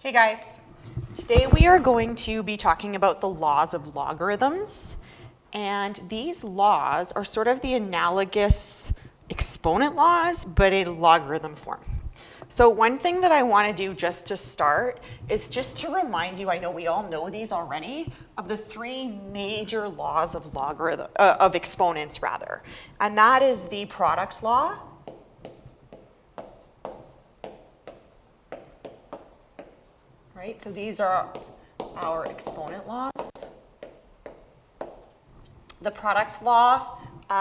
Hey guys, today we are going to be talking about the laws of logarithms, and these laws are sort of the analogous exponent laws, but in logarithm form. So one thing that I want to do just to start is just to remind you, I know we all know these already, of the three major laws of exponents rather, and that is the product law, right? So these are our exponent laws. The product law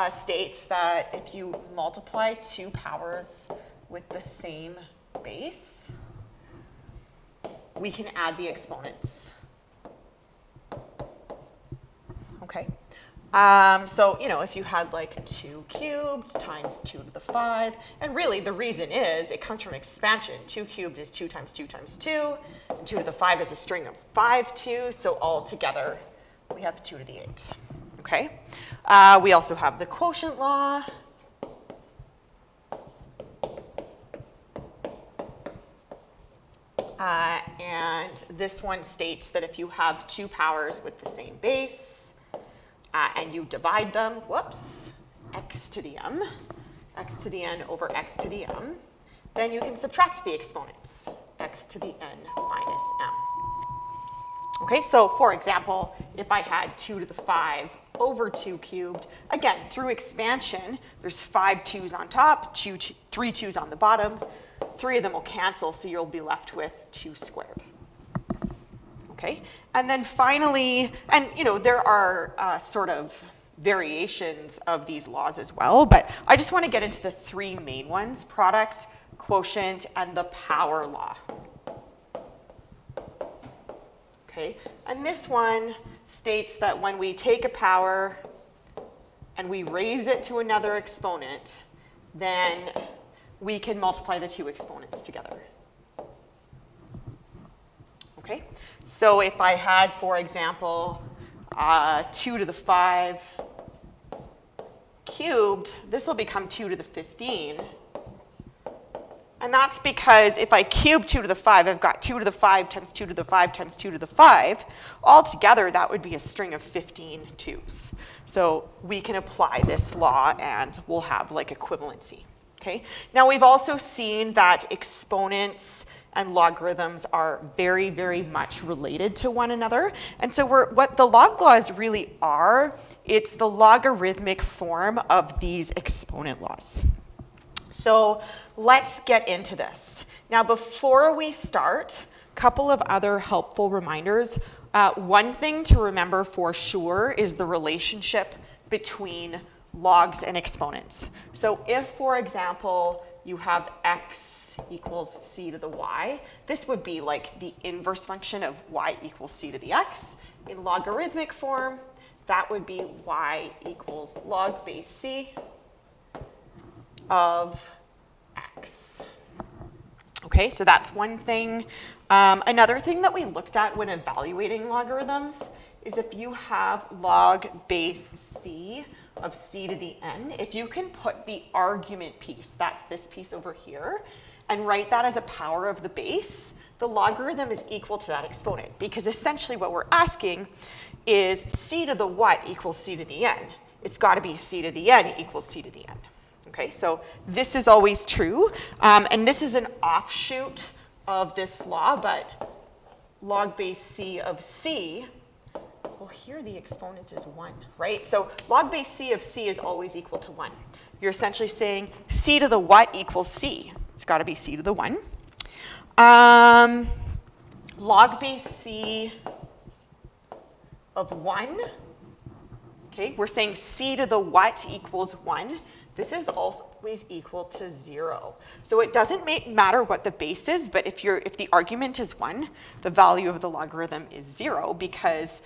states that if you multiply two powers with the same base, we can add the exponents. Okay. So, if you had like 2 cubed times 2 to the 5, and really the reason is it comes from expansion. 2 cubed is 2 times 2 times 2, and 2 to the 5 is a string of 5 2s, so all together we have 2 to the 8. Okay. We also have the quotient law. And this one states that if you have two powers with the same base, and you divide them, x to the m, x to the n over x to the m, then you can subtract the exponents, x to the n minus m. Okay, so for example, if I had 2 to the 5 over 2 cubed, again, through expansion, there's 5 2's on top, 3 2's on the bottom. 3 of them will cancel, so you'll be left with 2 squared. Okay, and then finally, and there are sort of variations of these laws as well, but I just want to get into the three main ones: product, quotient, and the power law. Okay, and this one states that when we take a power and we raise it to another exponent, then we can multiply the two exponents together. Okay, so if I had, for example, 2 to the 5 cubed, this will become 2 to the 15. And that's because if I cube 2 to the 5, I've got 2 to the 5 times 2 to the 5 times 2 to the 5. Altogether, that would be a string of 15 2's. So we can apply this law and we'll have like equivalency. Okay. Now we've also seen that exponents and logarithms are very, very much related to one another. And so what the log laws really are, it's the logarithmic form of these exponent laws. So let's get into this. Now before we start, a couple of other helpful reminders. One thing to remember for sure is the relationship between logs and exponents. So if, for example, you have x equals c to the y, this would be like the inverse function of y equals c to the x. In logarithmic form, that would be y equals log base c of x. Okay, so that's one thing. Another thing that we looked at when evaluating logarithms is if you have log base c of c to the n, if you can put the argument piece, that's this piece over here, and write that as a power of the base, the logarithm is equal to that exponent, because essentially what we're asking is c to the what equals c to the n. It's got to be c to the n equals c to the n. Okay, so this is always true, and this is an offshoot of this law, but log base c of c, well, here the exponent is 1, right? So log base c of c is always equal to 1. You're essentially saying c to the what equals c. It's got to be c to the 1. Log base c of 1. Okay, we're saying c to the what equals 1. This is always equal to 0. So it doesn't matter what the base is, but if the argument is 1, the value of the logarithm is 0, because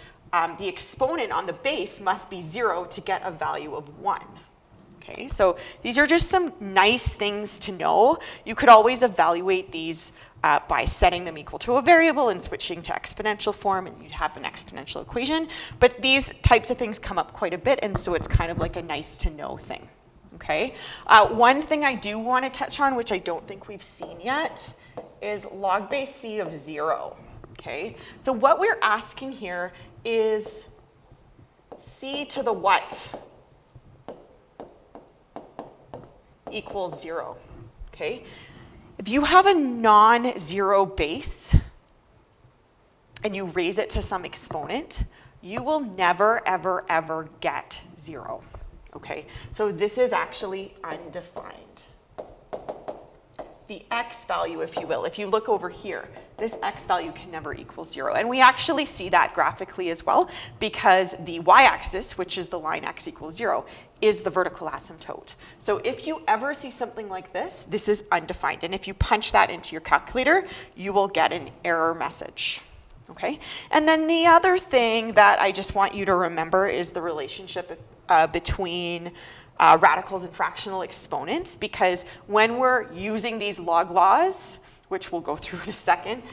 the exponent on the base must be 0 to get a value of 1. Okay, so these are just some nice things to know. You could always evaluate these by setting them equal to a variable and switching to exponential form, and you'd have an exponential equation. But these types of things come up quite a bit, and so it's kind of like a nice to know thing. Okay, one thing I do want to touch on, which I don't think we've seen yet, is log base c of 0, okay? So what we're asking here is c to the what equals 0, okay? If you have a non-zero base and you raise it to some exponent, you will never, ever, ever get 0, okay? So this is actually undefined. The x value, if you will, if you look over here, this x value can never equal 0. And we actually see that graphically as well, because the y-axis, which is the line x equals 0, is the vertical asymptote. So if you ever see something like this, this is undefined. And if you punch that into your calculator, you will get an error message. Okay? And then the other thing that I just want you to remember is the relationship between radicals and fractional exponents, because when we're using these log laws, which we'll go through in a second,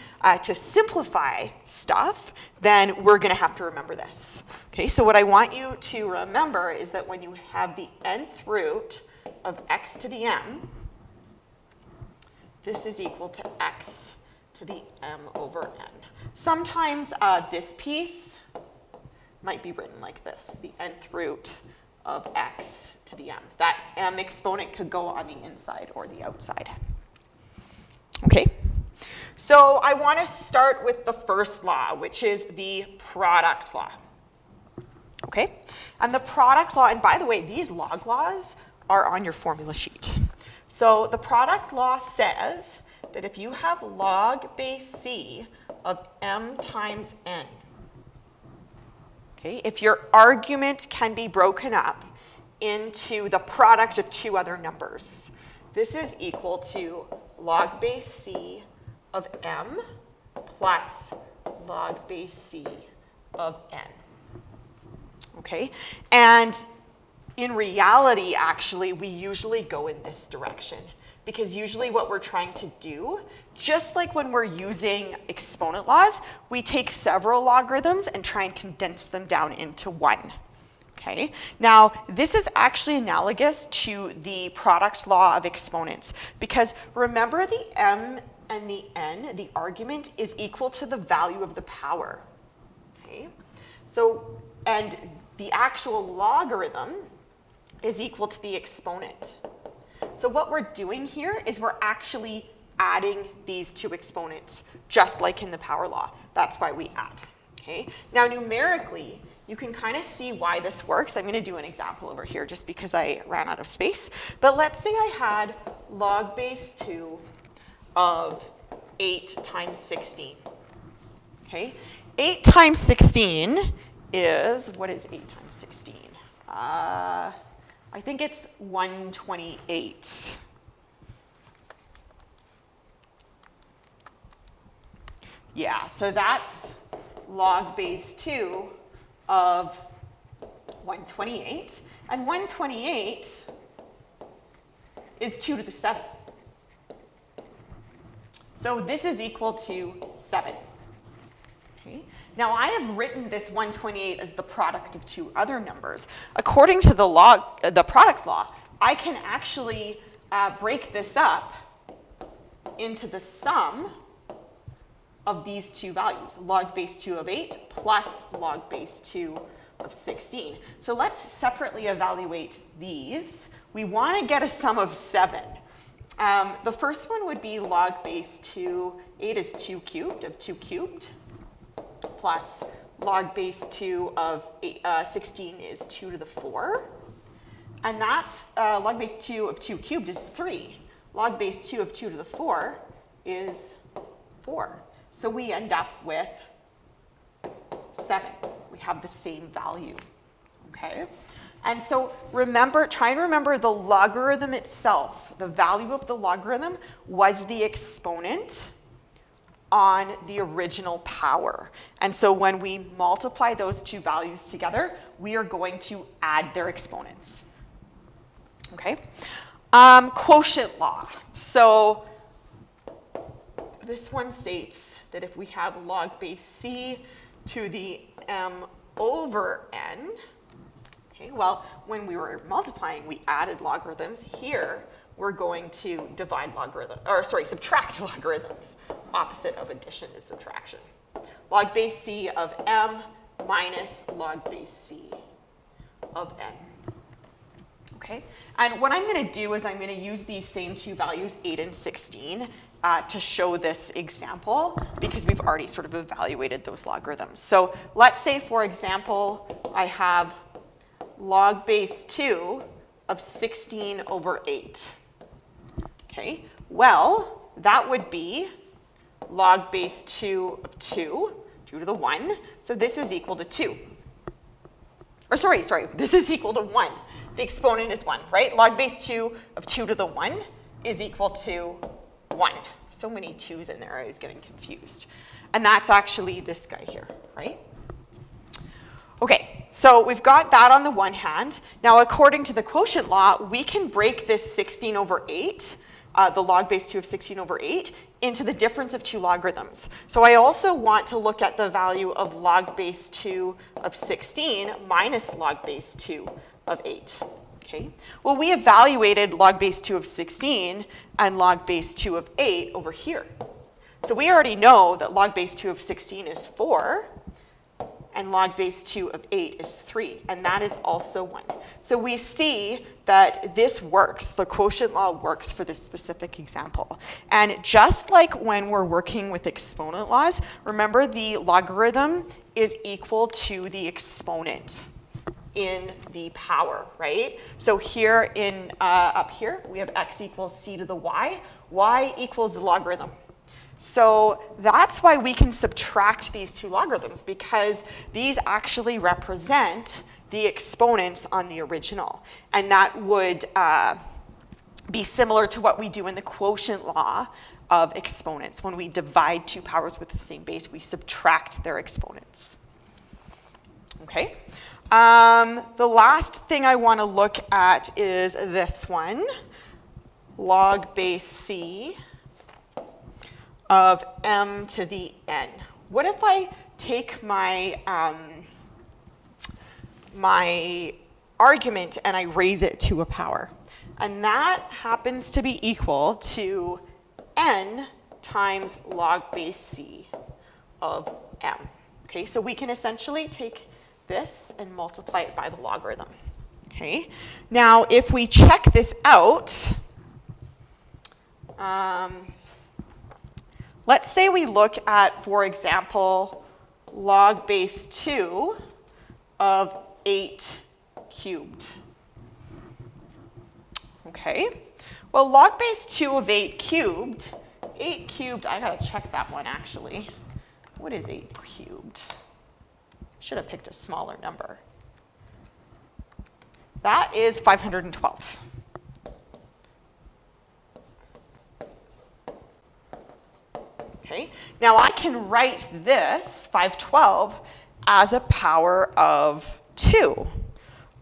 to simplify stuff, then we're going to have to remember this. Okay, so what I want you to remember is that when you have the nth root of x to the m, this is equal to x to the m over n. Sometimes this piece might be written like this, the nth root of x to the m. That m exponent could go on the inside or the outside. Okay, so I want to start with the first law, which is the product law. Okay, and the product law, and by the way, these log laws are on your formula sheet. So the product law says that if you have log base c of m times n, okay, if your argument can be broken up into the product of two other numbers, this is equal to log base c of m plus log base c of n. Okay, and in reality, actually, we usually go in this direction, because usually what we're trying to do, just like when we're using exponent laws, we take several logarithms and try and condense them down into one. Okay, now this is actually analogous to the product law of exponents, because remember the m and the n, the argument is equal to the value of the power. Okay, so, and the actual logarithm is equal to the exponent. So what we're doing here is we're actually adding these two exponents, just like in the power law. That's why we add. Okay, now numerically, you can kind of see why this works. I'm going to do an example over here just because I ran out of space. But let's say I had log base 2 of 8 times 16. Okay, 8 times 16 is, what is 8 times 16? I think it's 128. Yeah, so that's log base 2 of 128, and 128 is 2 to the 7. So this is equal to 7. Okay. Now I have written this 128 as the product of two other numbers. According to the product law, I can actually break this up into the sum of these two values, log base 2 of 8 plus log base 2 of 16. So let's separately evaluate these. We want to get a sum of 7. The first one would be log base 2, 8 is 2 cubed, of 2 cubed, plus log base 2 of 16 is 2 to the 4. And that's, log base 2 of 2 cubed is 3. Log base 2 of 2 to the 4 is 4. So we end up with 7. We have the same value, okay? And so remember, try and remember the logarithm itself. The value of the logarithm was the exponent on the original power. And so when we multiply those two values together, we are going to add their exponents, okay? Quotient law. So this one states that if we have log base c to the m over n, okay, well, when we were multiplying, we added logarithms. Here, we're going to subtract logarithms. Opposite of addition is subtraction. Log base c of m minus log base c of n. Okay, and what I'm going to do is I'm going to use these same two values, 8 and 16, to show this example, because we've already sort of evaluated those logarithms. So let's say, for example, I have log base 2 of 16 over 8. Okay, well, that would be log base 2 of 2 to the 1. So this is equal to 2. Or sorry, this is equal to 1. The exponent is 1, right? Log base 2 of 2 to the 1 is equal to 1. So many 2's in there, I was getting confused. And that's actually this guy here, right? Okay, so we've got that on the one hand. Now, according to the quotient law, we can break this 16 over 8, the log base 2 of 16 over 8, into the difference of two logarithms. So I also want to look at the value of log base 2 of 16 minus log base 2 of 8. Okay. Well, we evaluated log base 2 of 16 and log base 2 of 8 over here. So we already know that log base 2 of 16 is 4, and log base 2 of 8 is 3, and that is also 1. So we see that this works, the quotient law works for this specific example. And just like when we're working with exponent laws, remember the logarithm is equal to the exponent in the power, right? So here in, up here, we have x equals c to the y equals the logarithm. So that's why we can subtract these two logarithms, because these actually represent the exponents on the original. And that would be similar to what we do in the quotient law of exponents. When we divide two powers with the same base, we subtract their exponents. Okay? The last thing I want to look at is this one, log base c of m to the n. What if I take my, my argument and I raise it to a power? And that happens to be equal to n times log base c of m. Okay, so we can essentially take this and multiply it by the logarithm. Okay, now if we check this out, let's say we look at, for example, log base 2 of 8 cubed. Okay, well, log base 2 of 8 cubed, I gotta check that one actually. What is 8 cubed? Should have picked a smaller number. That is 512. Okay, now I can write this, 512, as a power of 2.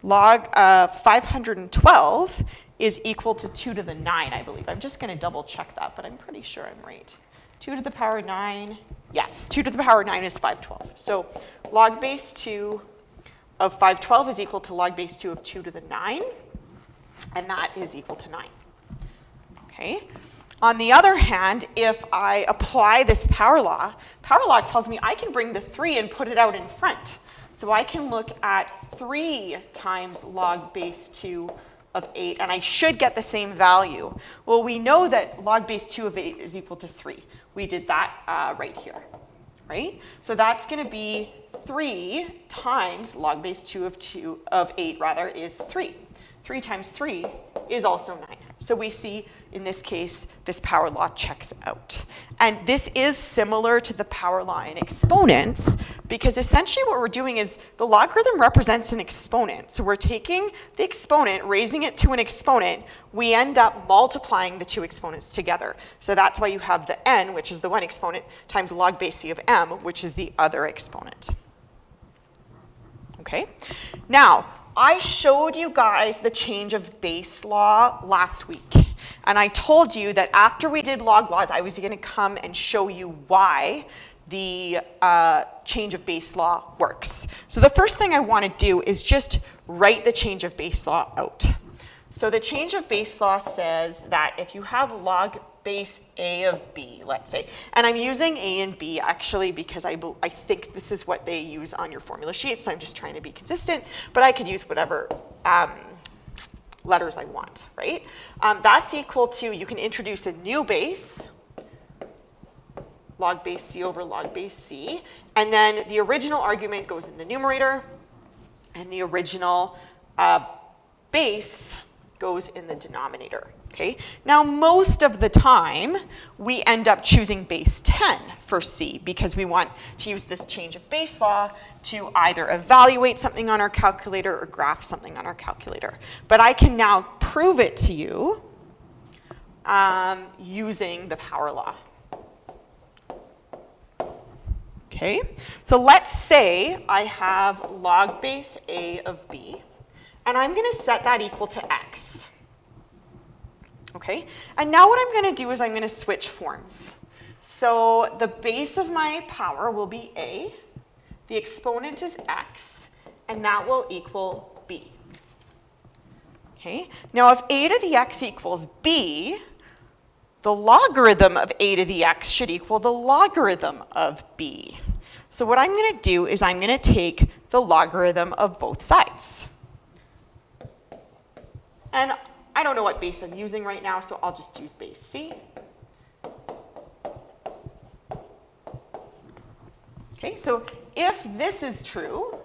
Log 512 is equal to 2 to the 9, I believe. I'm just going to double check that, but I'm pretty sure I'm right. 2 to the power 9, yes, 2 to the power 9 is 512. So log base 2 of 512 is equal to log base 2 of 2 to the 9, and that is equal to 9. Okay. On the other hand, if I apply this power law tells me I can bring the 3 and put it out in front. So I can look at 3 times log base 2 of 8, and I should get the same value. Well, we know that log base 2 of 8 is equal to 3. We did that right here, right? So that's going to be 3 times log base 2 of 8 is 3. 3 times 3 is also 9. So we see, in this case, this power law checks out. And this is similar to the power law in exponents, because essentially what we're doing is the logarithm represents an exponent. So we're taking the exponent, raising it to an exponent. We end up multiplying the two exponents together. So that's why you have the n, which is the one exponent, times log base c of m, which is the other exponent. Okay? Now, I showed you guys the change of base law last week. And I told you that after we did log laws, I was going to come and show you why the change of base law works. So the first thing I want to do is just write the change of base law out. So the change of base law says that if you have log base a of b, let's say, and I'm using a and b actually because I think this is what they use on your formula sheet, so I'm just trying to be consistent, but I could use whatever letters I want, right? That's equal to, you can introduce a new base, log base c over log base c, and then the original argument goes in the numerator, and the original base goes in the denominator, okay? Now, most of the time, we end up choosing base 10 for c because we want to use this change of base law to either evaluate something on our calculator or graph something on our calculator. But I can now prove it to you using the power law. Okay, so let's say I have log base a of b, and I'm going to set that equal to x. Okay, and now what I'm going to do is I'm going to switch forms. So the base of my power will be a, the exponent is x, and that will equal b. Okay, now if a to the x equals b, the logarithm of a to the x should equal the logarithm of b. So what I'm going to do is I'm going to take the logarithm of both sides. And I don't know what base I'm using right now, so I'll just use base c. Okay, so if this is true,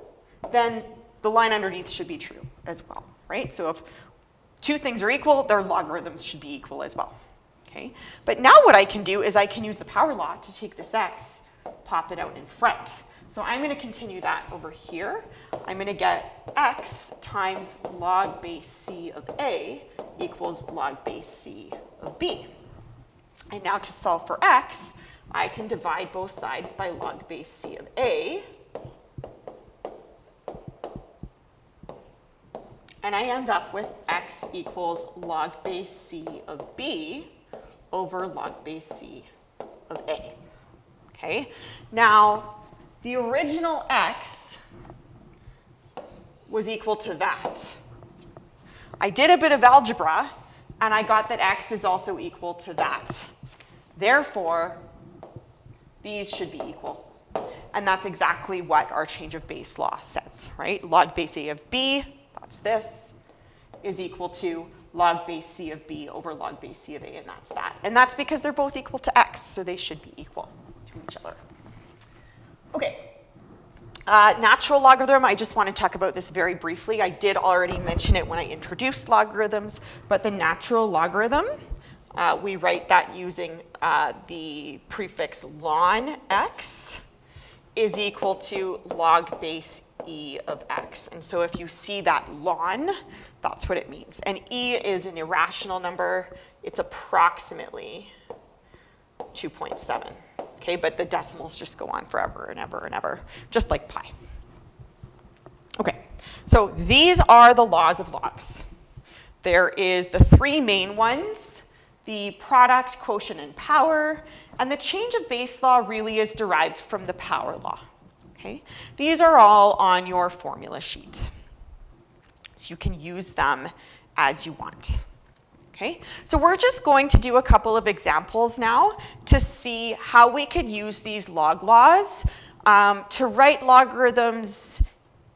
then the line underneath should be true as well, right? So if two things are equal, their logarithms should be equal as well. Okay, but now what I can do is I can use the power law to take this x, pop it out in front. So I'm going to continue that over here. I'm going to get x times log base c of a equals log base c of b. And now to solve for x, I can divide both sides by log base c of a. And I end up with x equals log base c of b over log base c of a. Okay, now the original x was equal to that. I did a bit of algebra, and I got that x is also equal to that. Therefore, these should be equal. And that's exactly what our change of base law says, right? Log base a of b, that's this, is equal to log base c of b over log base c of a, and that's that. And that's because they're both equal to x, so they should be equal to each other. Okay. Natural logarithm, I just want to talk about this very briefly. I did already mention it when I introduced logarithms, but the natural logarithm, we write that using the prefix ln x is equal to log base e of x. And so if you see that ln, that's what it means. And e is an irrational number. It's approximately 2.7. Okay, but the decimals just go on forever and ever and ever, just like pi. Okay, so these are the laws of logs. There is the three main ones, the product, quotient, and power, and the change of base law really is derived from the power law. Okay, these are all on your formula sheet, so you can use them as you want. Okay, so we're just going to do a couple of examples now to see how we could use these log laws to write logarithms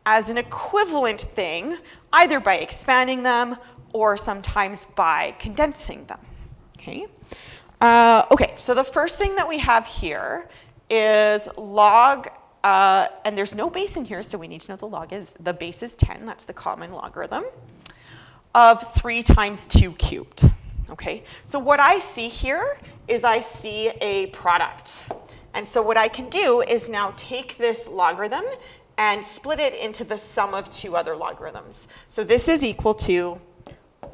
as an equivalent thing, either by expanding them or sometimes by condensing them. Okay, okay, so the first thing that we have here is log, and there's no base in here, so we need to know the base is 10, that's the common logarithm, of 3 times 2 cubed, okay? So what I see here is I see a product. And so what I can do is now take this logarithm and split it into the sum of 2 other logarithms. So this is equal to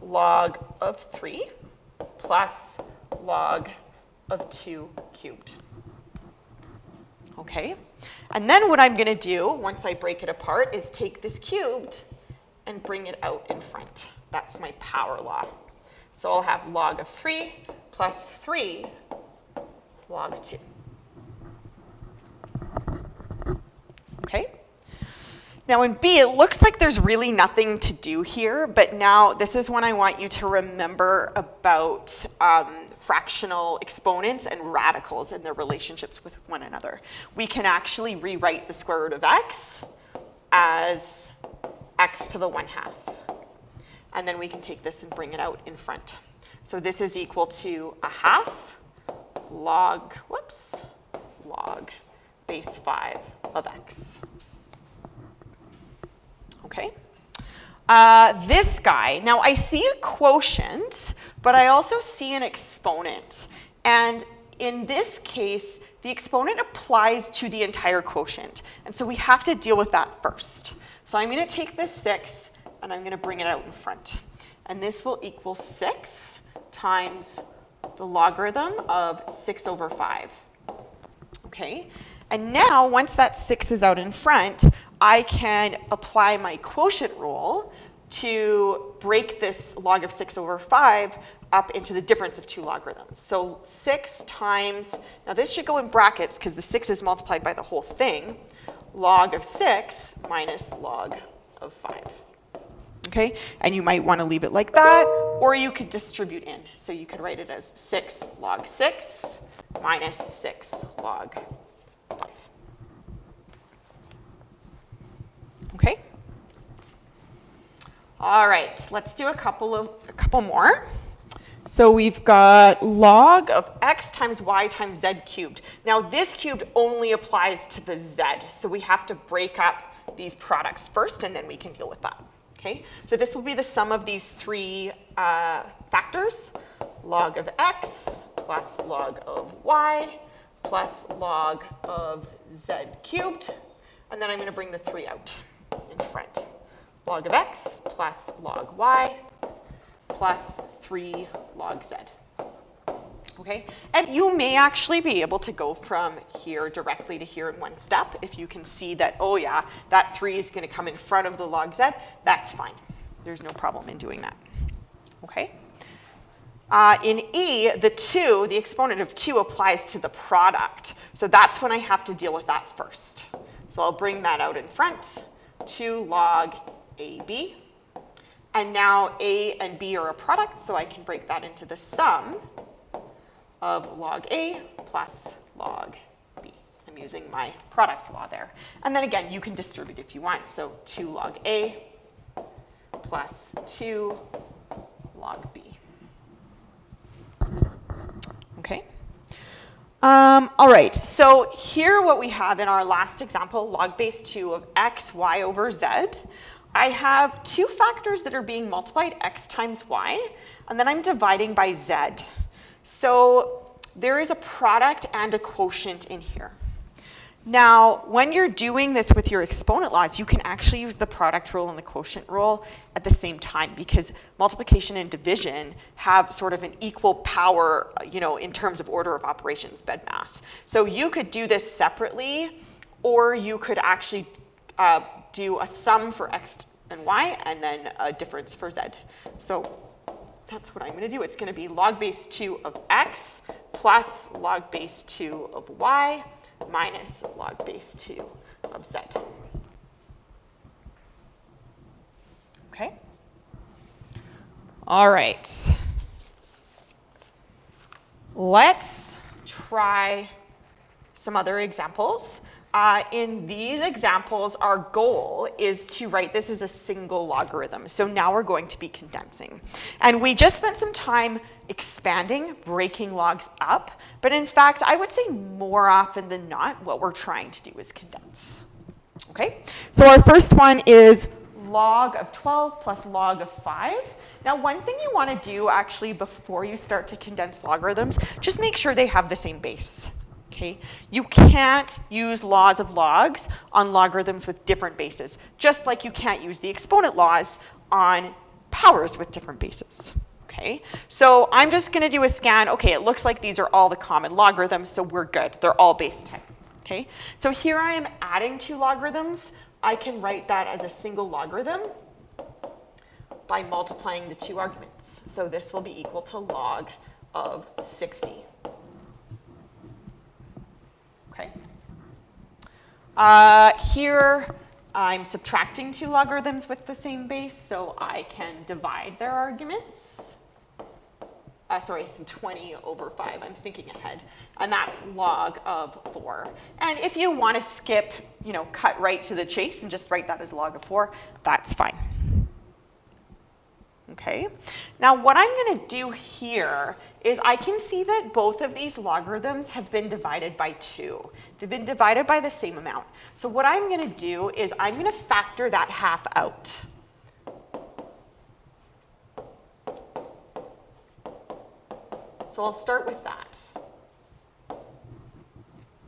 log of 3 plus log of 2 cubed, okay? And then what I'm going to do, once I break it apart, is take this cubed and bring it out in front. That's my power law. So I'll have log of 3 plus 3 log 2. Okay? Now in B, it looks like there's really nothing to do here, but now this is when I want you to remember about fractional exponents and radicals and their relationships with one another. We can actually rewrite the square root of x as x to the 1/2. And then we can take this and bring it out in front. So this is equal to 1/2 log base 5 of x. Okay. This guy, now I see a quotient, but I also see an exponent. And in this case, the exponent applies to the entire quotient. And so we have to deal with that first. So I'm going to take this 6, and I'm going to bring it out in front. And this will equal 6 times the logarithm of 6/5. Okay? And now, once that 6 is out in front, I can apply my quotient rule to break this log of 6/5 up into the difference of two logarithms. So 6 times, now this should go in brackets because the 6 is multiplied by the whole thing, log of 6 minus log of 5. Okay, and you might want to leave it like that, or you could distribute in. So you could write it as 6 log 6 minus 6 log 5. Okay. All right, let's do a couple more. So we've got log of x times y times z cubed. Now this cubed only applies to the z, so we have to break up these products first, and then we can deal with that. Okay, so this will be the sum of these three factors, log of x plus log of y plus log of z cubed, and then I'm going to bring the 3 out in front. Log of x plus log y plus 3 log z. Okay, and you may actually be able to go from here directly to here in one step if you can see that, oh yeah, that 3 is going to come in front of the log z. That's fine. There's no problem in doing that. Okay. In E, the 2, the exponent of 2 applies to the product. So that's when I have to deal with that first. So I'll bring that out in front. 2 log AB. And now A and B are a product, so I can break that into the sum of log A plus log B. I'm using my product law there. And then again, you can distribute if you want. So 2 log A plus 2 log B. Okay. All right, so here what we have in our last example, log base 2 of x, y over z. I have two factors that are being multiplied, x times y, and then I'm dividing by z. So there is a product and a quotient in here. Now, when you're doing this with your exponent laws, you can actually use the product rule and the quotient rule at the same time because multiplication and division have sort of an equal power, you know, in terms of order of operations, BEDMAS. So you could do this separately, or you could actually do a sum for x and y and then a difference for z. So that's what I'm going to do. It's going to be log base 2 of x plus log base 2 of y minus log base 2 of z. Okay? All right. Let's try some other examples. In these examples, our goal is to write this as a single logarithm. So now we're going to be condensing. And we just spent some time expanding, breaking logs up. But in fact, I would say more often than not, what we're trying to do is condense. Okay? So our first one is log of 12 plus log of 5. Now, one thing you want to do actually before you start to condense logarithms, just make sure they have the same base. Okay? You can't use laws of logs on logarithms with different bases, just like you can't use the exponent laws on powers with different bases. Okay? So I'm just going to do a scan. Okay, it looks like these are all the common logarithms, so we're good. They're all base 10. Okay? So here I am adding two logarithms. I can write that as a single logarithm by multiplying the two arguments. So this will be equal to log of 60. Okay. Here I'm subtracting two logarithms with the same base, so I can divide their arguments. 20 over 5, I'm thinking ahead. And that's log of 4. And if you want to skip, cut right to the chase and just write that as log of 4, that's fine. Okay, now what I'm going to do here is I can see that both of these logarithms have been divided by 2. They've been divided by the same amount. So what I'm going to do is I'm going to factor that half out. So I'll start with that.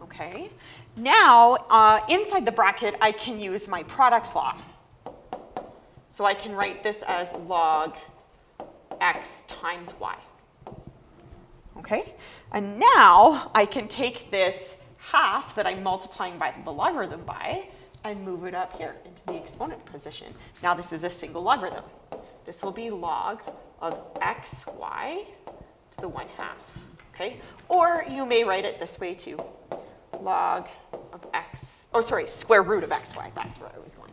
Okay, now inside the bracket I can use my product law. So I can write this as log x times y. Okay, and now I can take this half that I'm multiplying by the logarithm by and move it up here into the exponent position. Now this is a single logarithm. This will be log of xy to the 1/2. Okay, or you may write it this way too. Log of square root of xy. That's where I was going.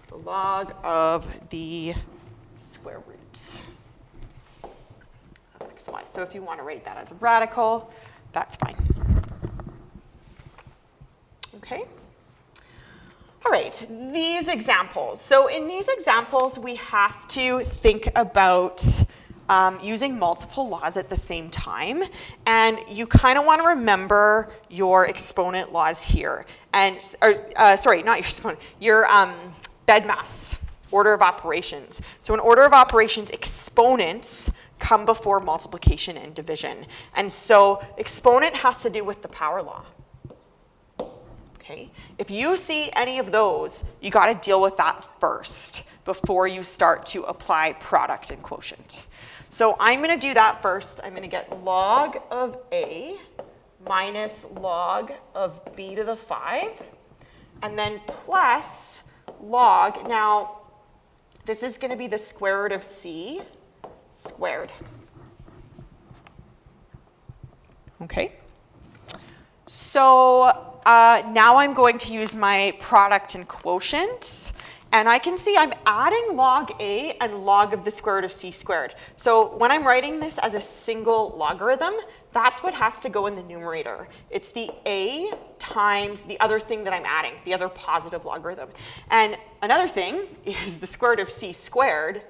The log of the square root of xy. So if you want to write that as a radical, that's fine. Okay. All right, these examples. So in these examples, we have to think about using multiple laws at the same time. And you kind of want to remember your exponent laws here. And, sorry, not your exponent, your BEDMAS, order of operations. So in order of operations, exponents come before multiplication and division. And so exponent has to do with the power law. Okay? If you see any of those, you got to deal with that first before you start to apply product and quotient. So I'm going to do that first. I'm going to get log of A minus log of B to the 5, and then plus log. Now, this is going to be the square root of C squared. Okay. So now I'm going to use my product and quotient. And I can see I'm adding log A and log of the square root of C squared. So when I'm writing this as a single logarithm, that's what has to go in the numerator. It's the A times the other thing that I'm adding, the other positive logarithm. And another thing is the square root of C squared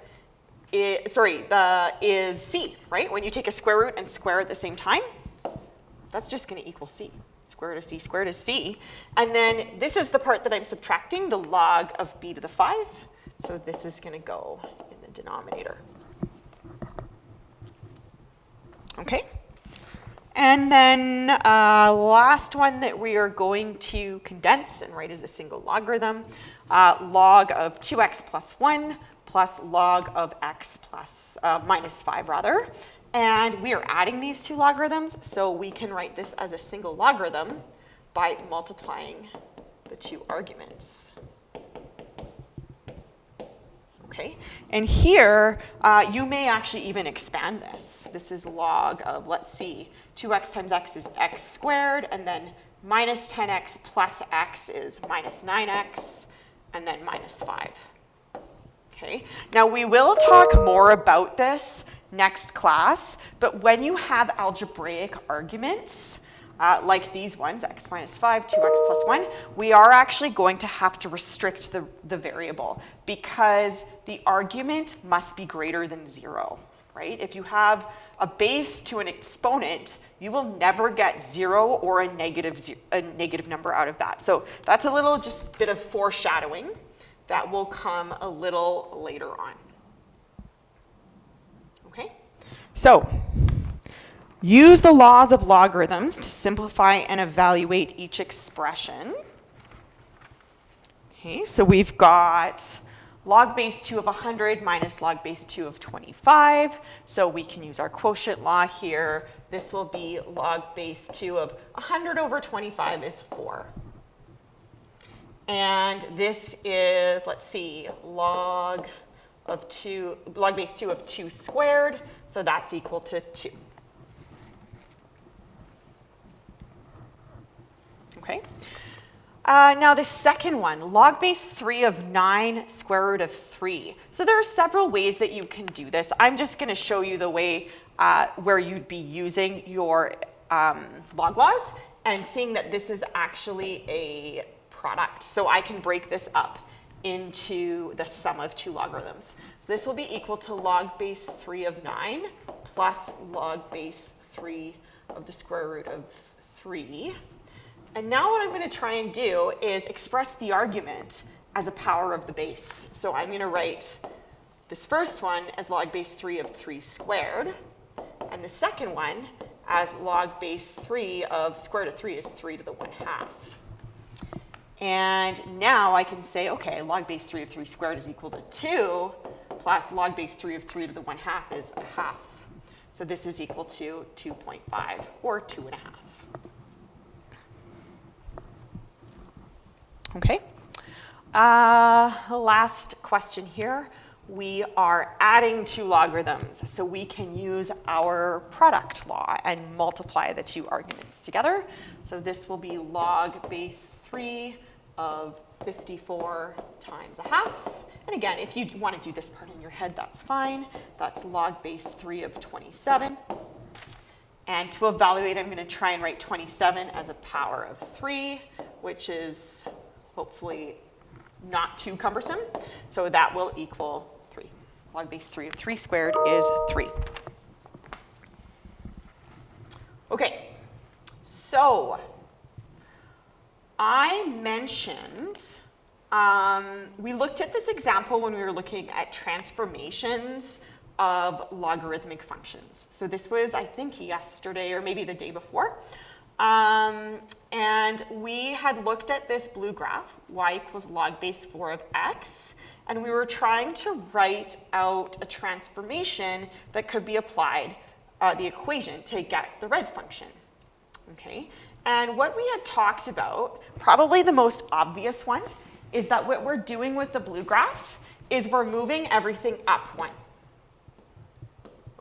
is C, right? When you take a square root and square at the same time, that's just going to equal C. Square root of C squared is C. And then this is the part that I'm subtracting, the log of B to the 5. So this is going to go in the denominator. Okay. And then last one that we are going to condense and write as a single logarithm, log of 2x plus 1 plus log of x plus minus 5 rather. And we are adding these two logarithms, so we can write this as a single logarithm by multiplying the two arguments. Okay, and here you may actually even expand this. This is log of, let's see, 2x times x is x squared, and then minus 10x plus x is minus 9x, and then minus 5. Okay, now we will talk more about this next class, but when you have algebraic arguments, like these ones, x minus 5, 2x plus 1, we are actually going to have to restrict the variable because the argument must be greater than 0, right? If you have a base to an exponent, you will never get 0 or a negative number out of that. So that's a little just bit of foreshadowing that will come a little later on. Okay, so use the laws of logarithms to simplify and evaluate each expression. Okay, so we've got log base 2 of 100 minus log base 2 of 25. So we can use our quotient law here. This will be log base 2 of 100 over 25 is 4. And this is, let's see, log base 2 of 2 squared, so that's equal to 2. Okay. Now the second one, log base 3 of 9 square root of 3. So there are several ways that you can do this. I'm just going to show you the way where you'd be using your log laws and seeing that this is actually a product. So I can break this up into the sum of two logarithms. So this will be equal to log base 3 of 9 plus log base 3 of the square root of 3. And now what I'm going to try and do is express the argument as a power of the base. So I'm going to write this first one as log base 3 of 3 squared, and the second one as log base 3 of square root of 3 is 3 to the 1/2. And now I can say, okay, log base 3 of 3 squared is equal to 2, plus log base 3 of 3 to the 1/2 is 1/2. So this is equal to 2.5, or 2.5. Okay. Last question here. We are adding two logarithms, so we can use our product law and multiply the two arguments together. So this will be log base 3 of 54 times 1/2. And again, if you want to do this part in your head, that's fine. That's log base 3 of 27. And to evaluate, I'm going to try and write 27 as a power of 3, which is hopefully not too cumbersome. So that will equal 3. Log base 3 of 3 squared is 3. Okay, so I mentioned, we looked at this example when we were looking at transformations of logarithmic functions. So this was, I think, yesterday or maybe the day before. And we had looked at this blue graph, y equals log base 4 of x, and we were trying to write out a transformation that could be applied, the equation, to get the red function. Okay? And what we had talked about, probably the most obvious one, is that what we're doing with the blue graph is we're moving everything up 1.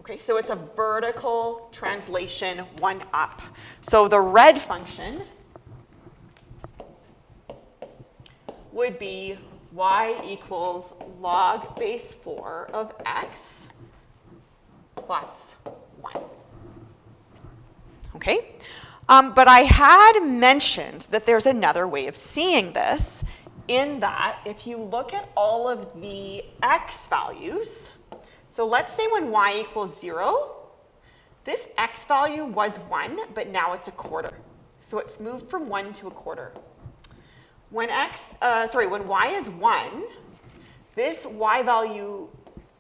Okay, so it's a vertical translation 1 up. So the red function would be y equals log base 4 of x plus 1. Okay, but I had mentioned that there's another way of seeing this, in that if you look at all of the x values, so let's say when y equals 0, this x value was 1, but now it's 1/4. So it's moved from 1 to 1/4. When when y is 1, this y value,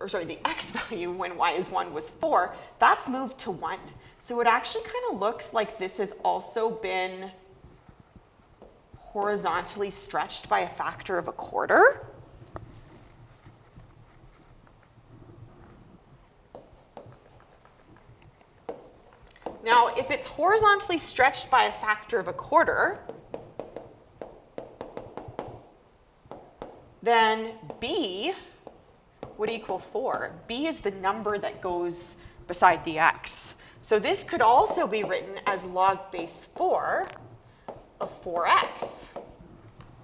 the x value when y is 1 was 4, that's moved to 1. So it actually kind of looks like this has also been horizontally stretched by a factor of 1/4. Now, if it's horizontally stretched by a factor of 1/4, then b would equal 4. B is the number that goes beside the x. So this could also be written as log base 4 of 4x.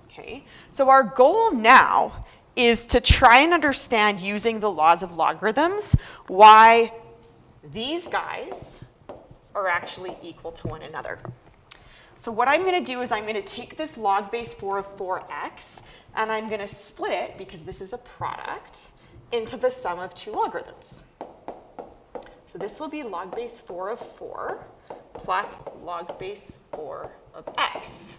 Okay, so our goal now is to try and understand, using the laws of logarithms, why these guys are actually equal to one another. So what I'm going to do is I'm going to take this log base 4 of 4x, and I'm going to split it, because this is a product, into the sum of two logarithms. So this will be log base 4 of 4 plus log base 4 of x.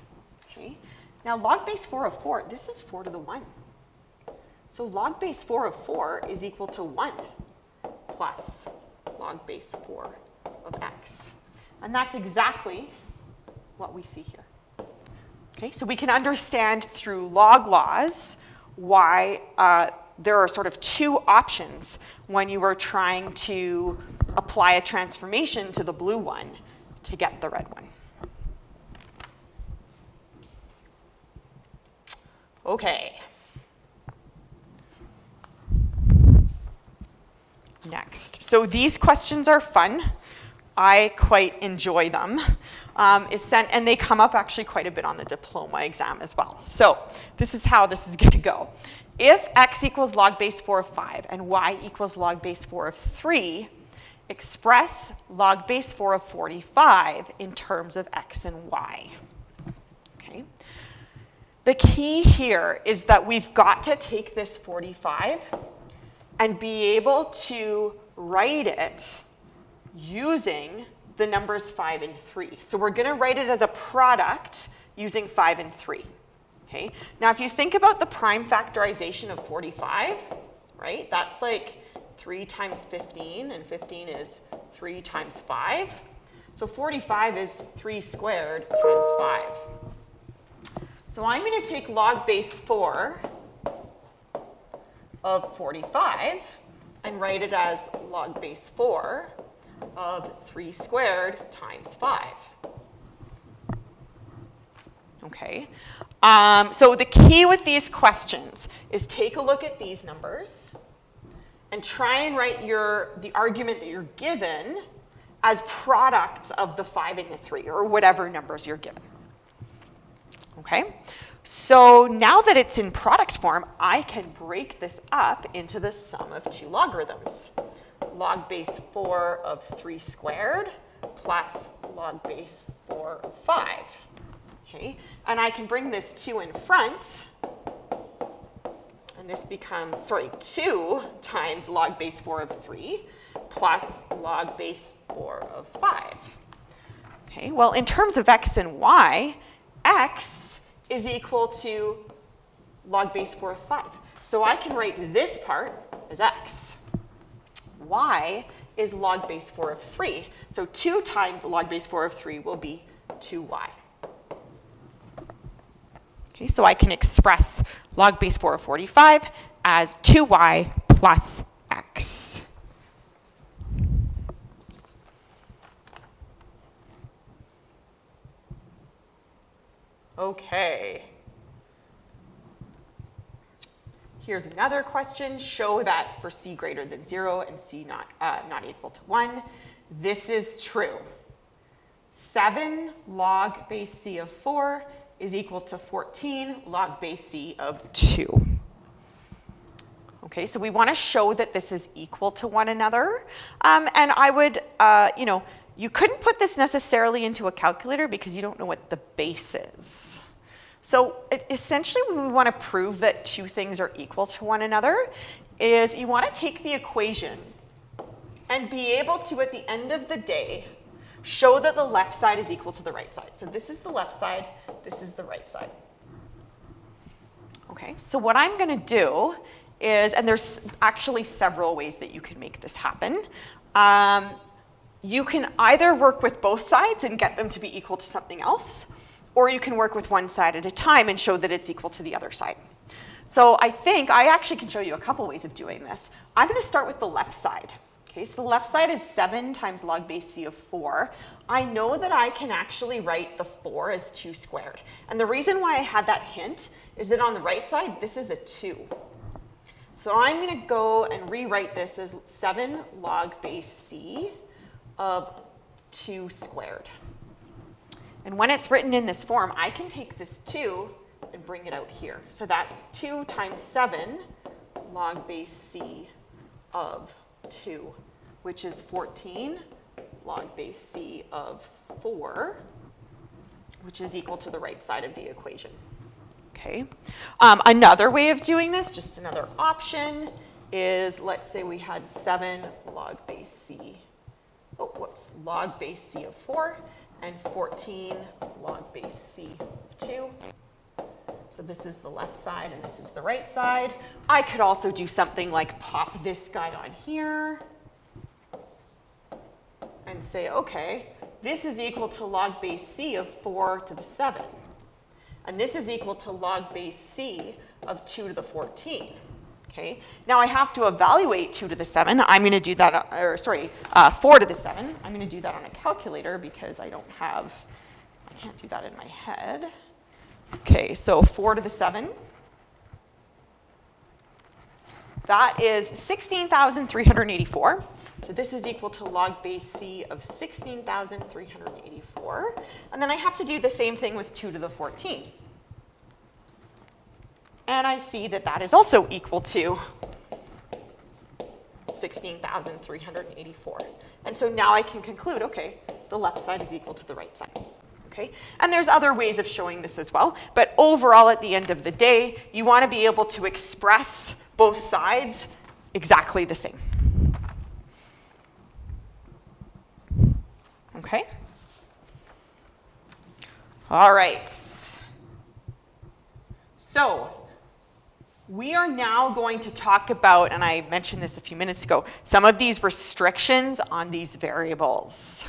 Okay. Now log base 4 of 4, this is 4 to the 1. So log base 4 of 4 is equal to 1 plus log base 4 of x. And that's exactly what we see here. Okay, so we can understand through log laws why there are sort of two options when you are trying to apply a transformation to the blue one to get the red one. Okay. Next. So these questions are fun. I quite enjoy them, and they come up actually quite a bit on the diploma exam as well. So this is how this is going to go. If x equals log base 4 of 5 and y equals log base 4 of 3, express log base 4 of 45 in terms of x and y. Okay. The key here is that we've got to take this 45 and be able to write it using the numbers 5 and 3. So we're going to write it as a product using 5 and 3. Okay? Now, if you think about the prime factorization of 45, right, that's like 3 times 15, and 15 is 3 times 5. So 45 is 3 squared times 5. So I'm going to take log base 4 of 45 and write it as log base 4 of 3 squared times 5. Okay. So the key with these questions is take a look at these numbers and try and write the argument that you're given as products of the 5 and the 3, or whatever numbers you're given. Okay? So now that it's in product form, I can break this up into the sum of two logarithms. Log base 4 of 3 squared plus log base 4 of 5. Okay? And I can bring this 2 in front, and this becomes, 2 times log base 4 of 3 plus log base 4 of 5. Okay, well, in terms of x and y, x is equal to log base 4 of 5. So I can write this part as x. Y is log base 4 of 3. So 2 times log base 4 of 3 will be 2y. Okay, so I can express log base 4 of 45 as 2y plus x. Okay. Here's another question. Show that for c greater than 0 and c not equal to 1, this is true. 7 log base c of 4 is equal to 14 log base c of 2. Okay, so we want to show that this is equal to one another. And I would, you couldn't put this necessarily into a calculator because you don't know what the base is. So essentially, when we want to prove that two things are equal to one another, is you want to take the equation and be able to, at the end of the day, show that the left side is equal to the right side. So this is the left side, this is the right side. Okay, so what I'm going to do is, and there's actually several ways that you can make this happen. You can either work with both sides and get them to be equal to something else, or you can work with one side at a time and show that it's equal to the other side. So I think I actually can show you a couple ways of doing this. I'm going to start with the left side. Okay, so the left side is 7 times log base c of 4. I know that I can actually write the 4 as 2 squared. And the reason why I had that hint is that on the right side, this is a 2. So I'm going to go and rewrite this as 7 log base c of 2 squared. And when it's written in this form, I can take this 2 and bring it out here. So that's 2 times 7 log base c of 2, which is 14 log base c of 4, which is equal to the right side of the equation. Okay. Another way of doing this, just another option, is let's say we had 7 log base c, log base c of 4, and 14 log base c of 2. So this is the left side and this is the right side. I could also do something like pop this guy on here and say, okay, this is equal to log base c of 4 to the 7. And this is equal to log base c of 2 to the 14. Okay. Now I have to evaluate 2 to the 7. I'm going to do that, 4 to the 7. I'm going to do that on a calculator because I can't do that in my head. Okay, so 4 to the 7. That is 16,384. So this is equal to log base c of 16,384. And then I have to do the same thing with 2 to the 14. And I see that that is also equal to 16,384. And so now I can conclude, okay, the left side is equal to the right side. Okay? And there's other ways of showing this as well. But overall, at the end of the day, you want to be able to express both sides exactly the same. Okay? All right. So we are now going to talk about, and I mentioned this a few minutes ago, some of these restrictions on these variables.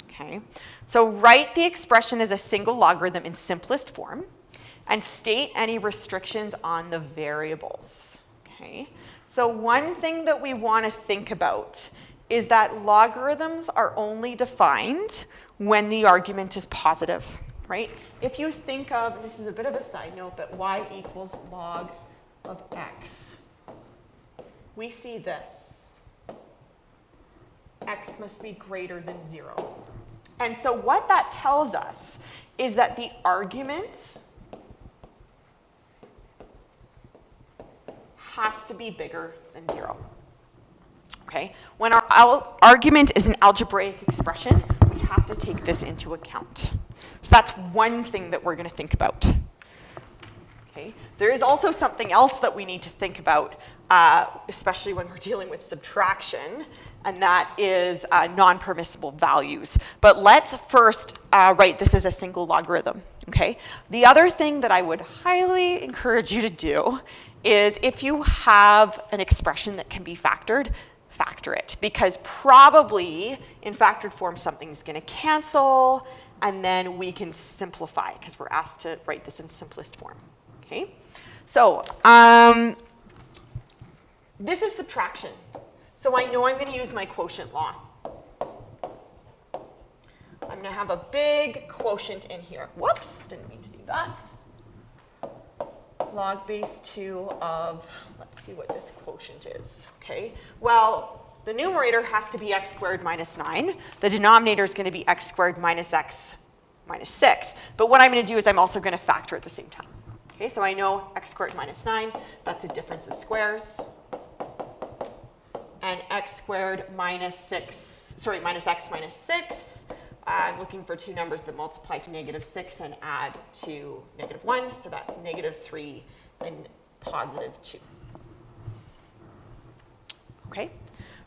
Okay? So write the expression as a single logarithm in simplest form and state any restrictions on the variables. Okay? So one thing that we want to think about is that logarithms are only defined when the argument is positive, right? If you think of, and this is a bit of a side note, but y equals log of x, we see this. X must be greater than 0. And so what that tells us is that the argument has to be bigger than 0. Okay? When our argument is an algebraic expression, we have to take this into account. So that's one thing that we're going to think about. Okay? There is also something else that we need to think about, especially when we're dealing with subtraction, and that is non-permissible values. But let's first write this as a single logarithm. Okay? The other thing that I would highly encourage you to do is if you have an expression that can be factored, factor it, because probably in factored form something's going to cancel, and then we can simplify because we're asked to write this in simplest form. Okay, so this is subtraction. So I know I'm going to use my quotient law. I'm going to have a big quotient in here. Whoops, didn't mean to do that. Log base 2 of, let's see what this quotient is. Okay, well, the numerator has to be x squared minus 9. The denominator is going to be x squared minus x minus 6. But what I'm going to do is I'm also going to factor at the same time. Okay, so I know x squared minus 9, that's a difference of squares. And x squared minus x minus 6. I'm looking for two numbers that multiply to -6 and add to -1. So that's -3 and +2. Okay?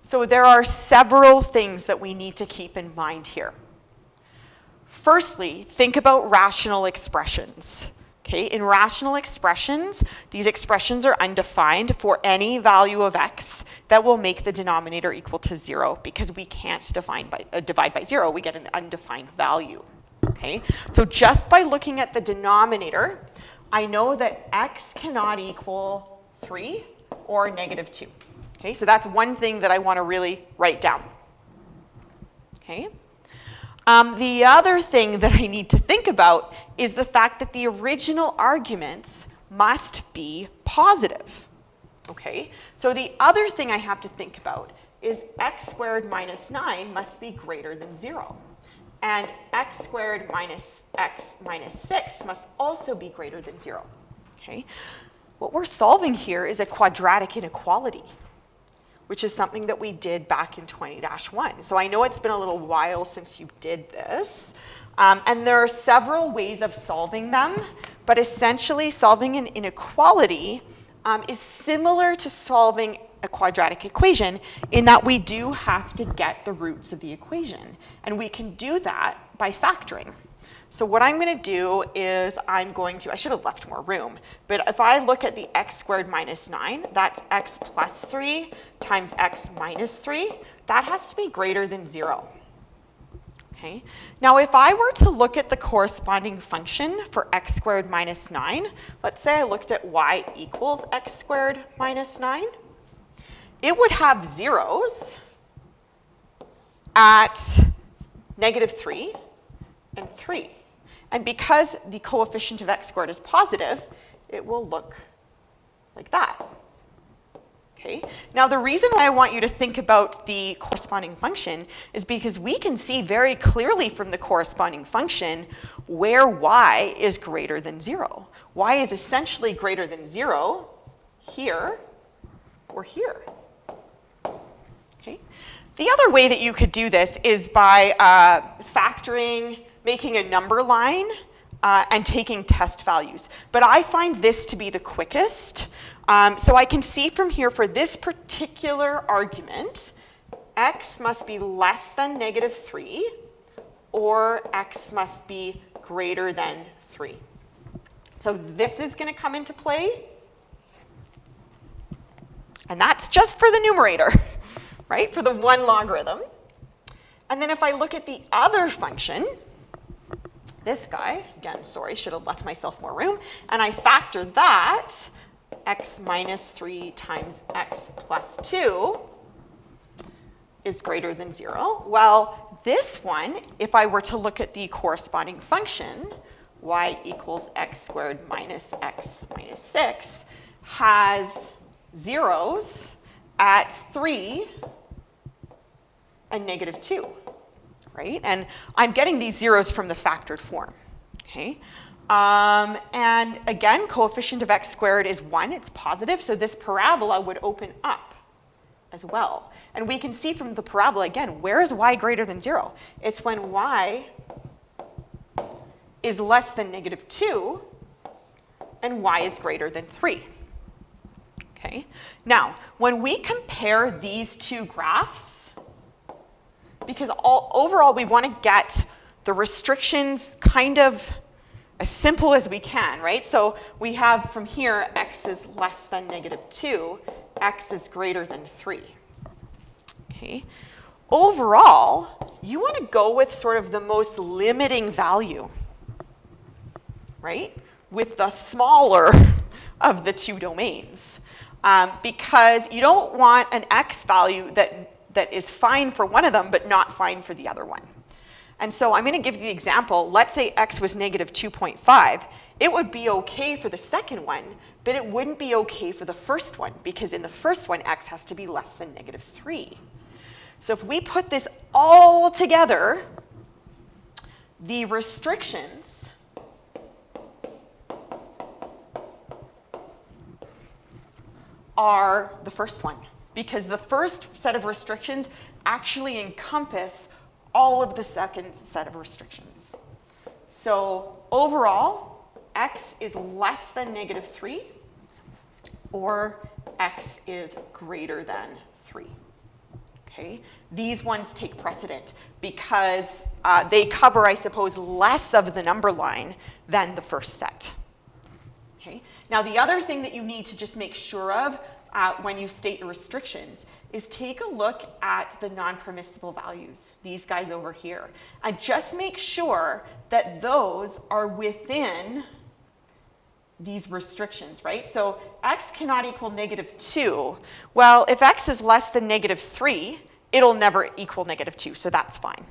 So there are several things that we need to keep in mind here. Firstly, think about rational expressions. Okay? In rational expressions, these expressions are undefined for any value of x that will make the denominator equal to 0, because we can't divide by 0. We get an undefined value. Okay? So just by looking at the denominator, I know that x cannot equal 3 or -2. Okay? So that's one thing that I want to really write down. Okay? The other thing that I need to think about is the fact that the original arguments must be positive. Okay? So the other thing I have to think about is x squared minus 9 must be greater than 0. And x squared minus x minus 6 must also be greater than 0. Okay? What we're solving here is a quadratic inequality, which is something that we did back in 20-1. So I know it's been a little while since you did this. And there are several ways of solving them, but essentially solving an inequality is similar to solving a quadratic equation in that we do have to get the roots of the equation. And we can do that by factoring. So what I'm going to do is I should have left more room, but if I look at the x squared minus 9, that's x plus 3 times x minus 3. That has to be greater than 0. Okay? Now if I were to look at the corresponding function for x squared minus 9, let's say I looked at y equals x squared minus 9, it would have zeros at -3 and 3. And because the coefficient of x squared is positive, it will look like that. Okay? Now, the reason why I want you to think about the corresponding function is because we can see very clearly from the corresponding function where y is greater than 0. Y is essentially greater than 0 here or here. Okay? The other way that you could do this is by factoring, making a number line, and taking test values. But I find this to be the quickest. So I can see from here for this particular argument, x must be less than -3, or x must be greater than 3. So this is going to come into play. And that's just for the numerator, right, for the one logarithm. And then if I look at the other function, this guy, again, sorry, should have left myself more room, and I factor that, x minus 3 times x plus 2 is greater than 0. Well, this one, if I were to look at the corresponding function, y equals x squared minus x minus 6, has zeros at 3 and -2, right? And I'm getting these zeros from the factored form, okay? And again, coefficient of x squared is 1, it's positive, so this parabola would open up as well. And we can see from the parabola, again, where is y greater than 0? It's when y is less than -2 and y is greater than 3. Okay? Now, when we compare these two graphs, because overall we want to get the restrictions kind of as simple as we can, right? So we have from here, x is less than -2, x is greater than 3. Okay? Overall, you want to go with sort of the most limiting value, right? With the smaller of the two domains. Because you don't want an x value that is fine for one of them, but not fine for the other one. And so I'm going to give you the example. Let's say x was -2.5. It would be okay for the second one, but it wouldn't be okay for the first one, because in the first one, x has to be less than -3. So if we put this all together, the restrictions are the first one, because the first set of restrictions actually encompass all of the second set of restrictions. So overall, x is less than -3, or x is greater than 3. Okay? These ones take precedent because they cover, I suppose, less of the number line than the first set. Okay? Now, the other thing that you need to just make sure of when you state your restrictions is take a look at the non-permissible values, these guys over here, and just make sure that those are within these restrictions, right? So x cannot equal -2. Well, if x is less than -3, it'll never equal -2, so that's fine.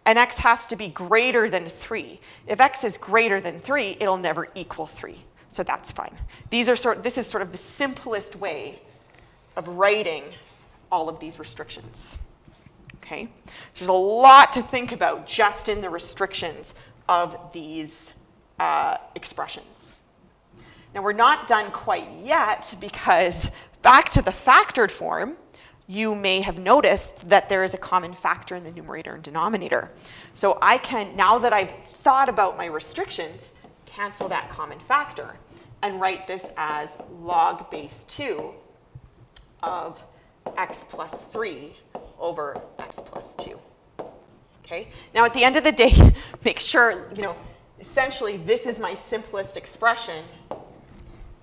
And x has to be greater than 3. If x is greater than 3, it'll never equal 3. So that's fine. This is sort of the simplest way of writing all of these restrictions. Okay? There's a lot to think about just in the restrictions of these expressions. Now, we're not done quite yet, because back to the factored form, you may have noticed that there is a common factor in the numerator and denominator. So I can, now that I've thought about my restrictions, cancel that common factor and write this as log base 2 of x plus 3 over x plus 2. Okay? Now, at the end of the day, make sure, essentially this is my simplest expression,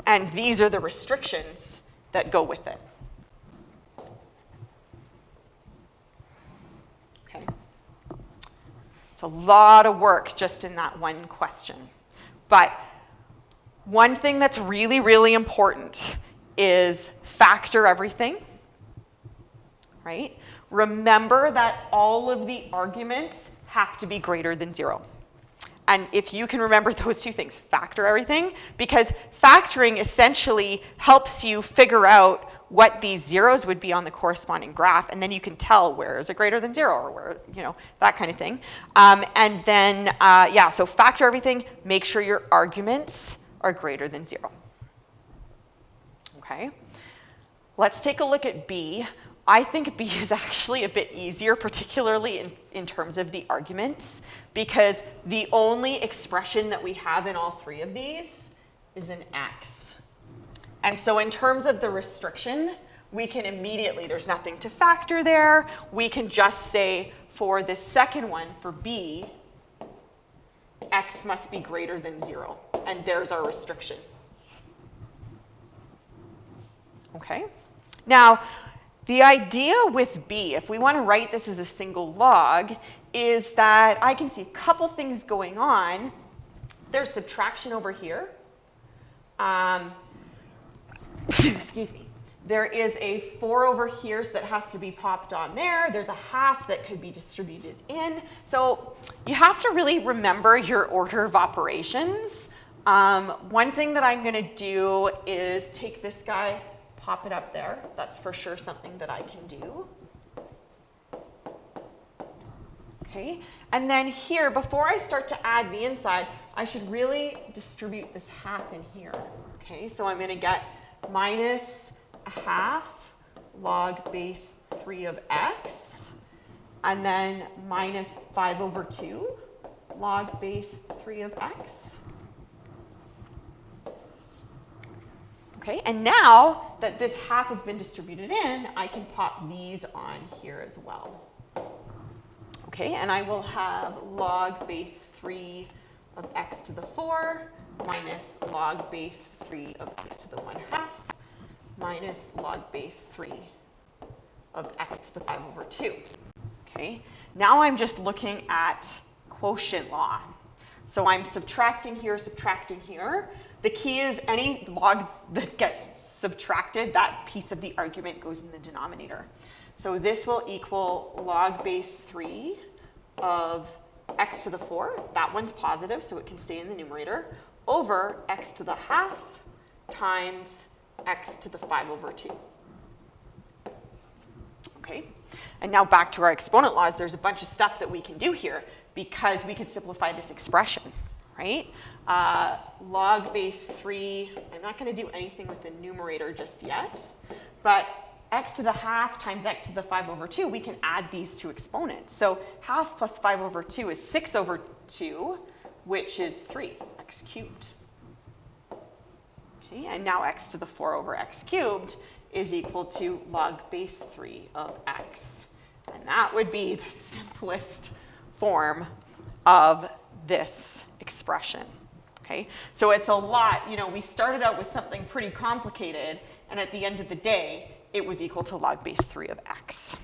and these are the restrictions that go with it. Okay? It's a lot of work just in that one question. But one thing that's really, really important is factor everything, right? Remember that all of the arguments have to be greater than 0. And if you can remember those two things, factor everything, because factoring essentially helps you figure out what these zeros would be on the corresponding graph, and then you can tell where is it greater than 0 or where, you know, that kind of thing. And then, yeah, so factor everything, make sure your arguments are greater than 0. Okay, let's take a look at B. I think B is actually a bit easier, particularly in terms of the arguments, because the only expression that we have in all three of these is an x. And so in terms of the restriction, we can immediately, there's nothing to factor there. We can just say for this second one, for B, x must be greater than 0. And there's our restriction. Okay? Now, the idea with B, if we want to write this as a single log, is that I can see a couple things going on. There's subtraction over here. Excuse me. There is a 4 over here, so that has to be popped on there. There's a half that could be distributed in. So you have to really remember your order of operations. One thing that I'm going to do is take this guy, pop it up there. That's for sure something that I can do. Okay, and then here, before I start to add the inside, I should really distribute this half in here. Okay, so I'm going to get minus a half log base 3 of x, and then minus 5 over 2 log base 3 of x. Okay, and now that this half has been distributed in, I can pop these on here as well. Okay, and I will have log base 3 of x to the 4 minus log base 3 of x to the 1/2 minus log base 3 of x to the 5 over 2. Okay, now I'm just looking at quotient law. So I'm subtracting here, subtracting here. The key is any log that gets subtracted, that piece of the argument goes in the denominator. So this will equal log base 3 of x to the 4. That one's positive, so it can stay in the numerator, over x to the 1/2 times x to the 5 over 2. Okay, and now back to our exponent laws. There's a bunch of stuff that we can do here because we could simplify this expression, right? Log base 3, I'm not going to do anything with the numerator just yet, but x to the 1/2 times x to the 5 over 2, we can add these two exponents. So 1/2 plus 5 over 2 is 6 over 2, which is 3, x cubed. Okay, and now x to the 4 over x cubed is equal to log base 3 of x. And that would be the simplest form of this expression. Okay, so it's a lot, you know, we started out with something pretty complicated, and at the end of the day, it was equal to log base 3 of x.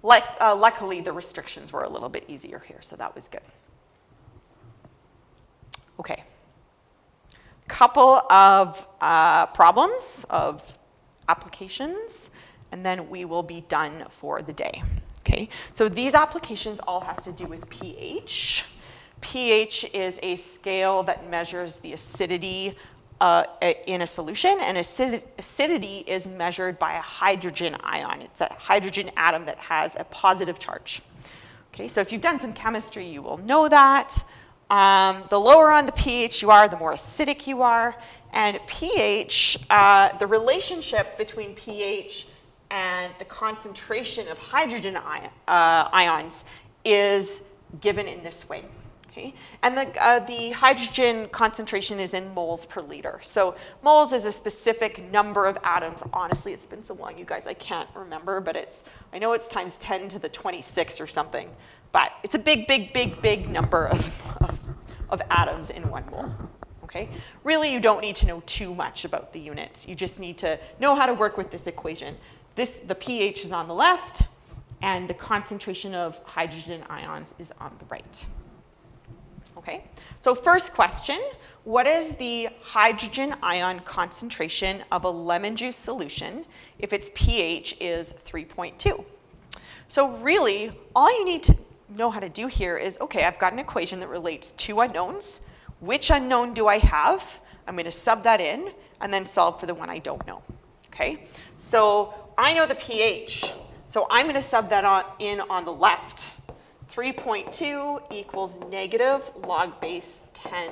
Luckily, the restrictions were a little bit easier here, so that was good. Okay, couple of problems of applications, and then we will be done for the day. Okay, so these applications all have to do with pH. pH is a scale that measures the acidity in a solution, and acidity is measured by a hydrogen ion. It's a hydrogen atom that has a positive charge. Okay, so if you've done some chemistry, you will know that. The lower on the pH you are, the more acidic you are. And pH, the relationship between pH and the concentration of hydrogen ions is given in this way. Okay? And the hydrogen concentration is in moles per liter. So moles is a specific number of atoms. Honestly, it's been so long, you guys, I can't remember, but I know it's times 10 to the 26 or something. But it's a big, big, big, big number of atoms in 1 mole. Okay? Really, you don't need to know too much about the units. You just need to know how to work with this equation. The pH is on the left, and the concentration of hydrogen ions is on the right. Okay, so first question, what is the hydrogen ion concentration of a lemon juice solution if its pH is 3.2? So really, all you need to know how to do here is, okay, I've got an equation that relates two unknowns. Which unknown do I have? I'm going to sub that in and then solve for the one I don't know. Okay? So I know the pH. So I'm going to sub that in on the left. 3.2 equals negative log base 10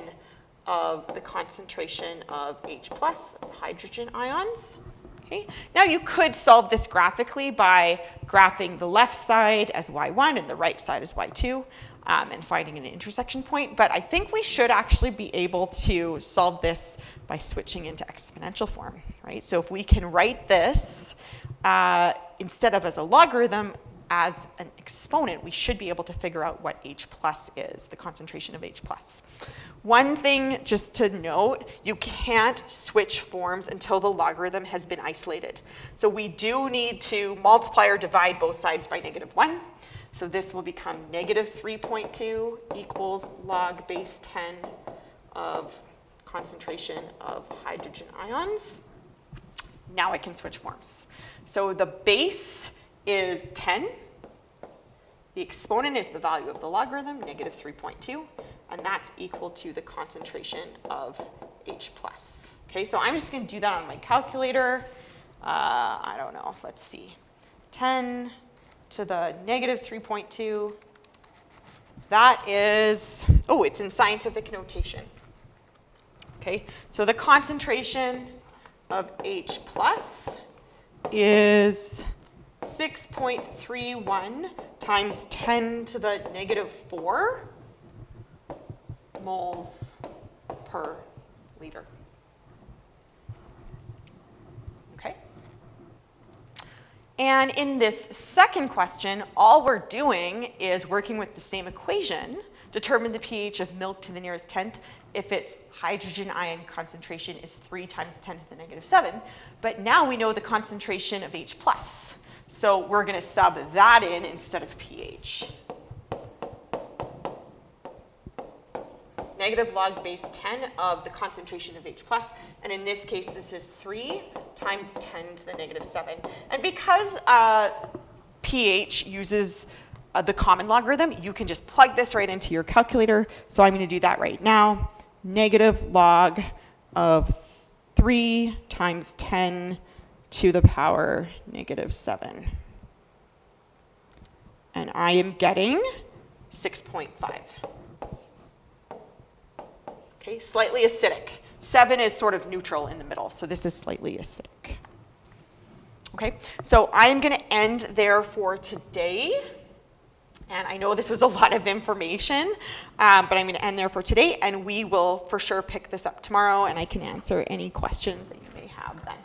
of the concentration of H plus hydrogen ions. Okay. Now you could solve this graphically by graphing the left side as y1 and the right side as y2 and finding an intersection point, but I think we should actually be able to solve this by switching into exponential form, right? So if we can write this instead of as a logarithm, as an exponent, we should be able to figure out what H plus is, the concentration of H plus. One thing just to note, you can't switch forms until the logarithm has been isolated. So we do need to multiply or divide both sides by -1. So this will become negative 3.2 equals log base 10 of concentration of hydrogen ions. Now I can switch forms. So the base is 10. The exponent is the value of the logarithm, negative 3.2, and that's equal to the concentration of H plus. Okay, so I'm just going to do that on my calculator. I don't know, let's see. 10 to the negative 3.2. That is, oh, it's in scientific notation. Okay, so the concentration of H plus is 6.31 times 10 to the negative 4 moles per liter. Okay? And in this second question, all we're doing is working with the same equation, determine the pH of milk to the nearest tenth if its hydrogen ion concentration is 3 times 10 to the negative 7. But now we know the concentration of H plus. So we're going to sub that in instead of pH. Negative log base 10 of the concentration of H plus. And in this case, this is 3 times 10 to the negative 7. And because pH uses the common logarithm, you can just plug this right into your calculator. So I'm going to do that right now. Negative log of 3 times 10 to the power negative 7. And I am getting 6.5. Okay, slightly acidic. 7 is sort of neutral in the middle, so this is slightly acidic. Okay, so I am going to end there for today. And I know this was a lot of information, but I'm going to end there for today, and we will for sure pick this up tomorrow, and I can answer any questions that you may have then.